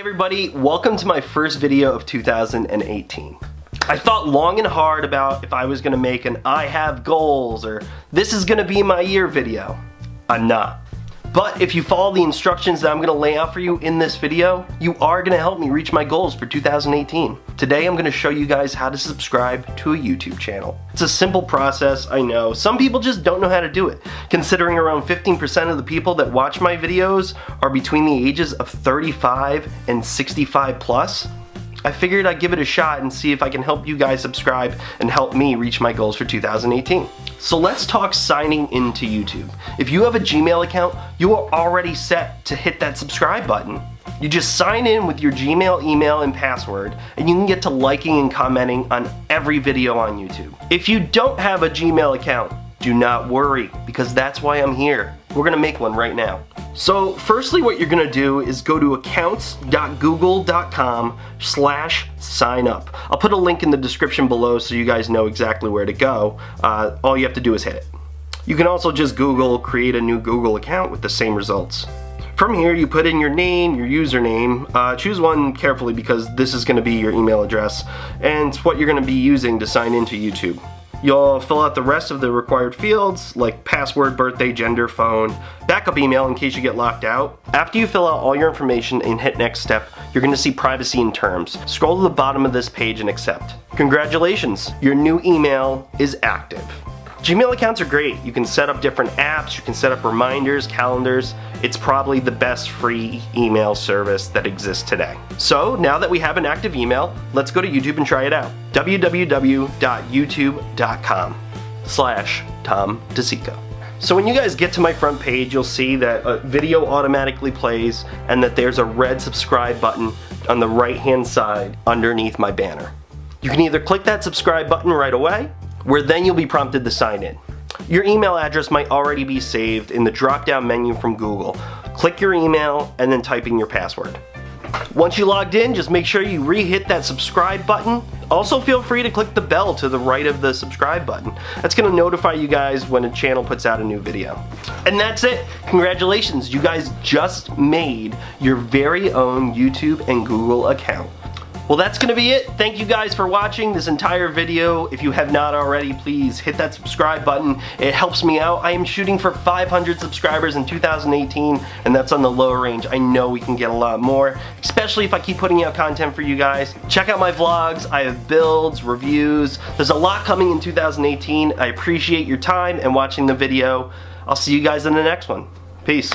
everybody, welcome to my first video of 2018. I thought long and hard about if I was gonna make an I have goals or this is gonna be my year video. I'm not. But if you follow the instructions that I'm gonna lay out for you in this video, you are gonna help me reach my goals for 2018. Today I'm gonna show you guys how to subscribe to a YouTube channel. It's a simple process, I know. Some people just don't know how to do it. Considering around 15% of the people that watch my videos are between the ages of 35 and 65 plus, I figured I'd give it a shot and see if I can help you guys subscribe and help me reach my goals for 2018. So let's talk signing into YouTube. If you have a Gmail account, you are already set to hit that subscribe button. You just sign in with your Gmail email and password, and you can get to liking and commenting on every video on YouTube. If you don't have a Gmail account, do not worry, because that's why I'm here. We're gonna make one right now. So firstly, what you're gonna do is go to accounts.google.com/sign up. I'll put a link in the description below so you guys know exactly where to go. All you have to do is hit it. You can also just Google create a new Google account with the same results. From here, you put in your name, your username. Choose one carefully because this is gonna be your email address, and it's what you're gonna be using to sign into YouTube. You'll fill out the rest of the required fields like password, birthday, gender, phone, backup email in case you get locked out. After you fill out all your information and hit next step, you're going to see privacy and terms. Scroll to the bottom of this page and accept. Congratulations, your new email is active. Gmail accounts are great. You can set up different apps, you can set up reminders, calendars. It's probably the best free email service that exists today. So now that we have an active email, let's go to YouTube and try it out. www.youtube.com/TomDeCicco. So when you guys get to my front page, you'll see that a video automatically plays and that there's a red subscribe button on the right-hand side underneath my banner. You can either click that subscribe button right away, where then you'll be prompted to sign in. Your email address might already be saved in the drop-down menu from Google. Click your email and then type in your password. Once you logged in, just make sure you re-hit that subscribe button. Also feel free to click the bell to the right of the subscribe button. That's gonna notify you guys when a channel puts out a new video. And that's it. Congratulations, you guys just made your very own YouTube and Google account. Well, that's gonna be it. Thank you guys for watching this entire video. If you have not already, please hit that subscribe button. It helps me out. I am shooting for 500 subscribers in 2018, and that's on the low range. I know we can get a lot more, especially if I keep putting out content for you guys. Check out my vlogs. I have builds, reviews. There's a lot coming in 2018. I appreciate your time and watching the video. I'll see you guys in the next one. Peace.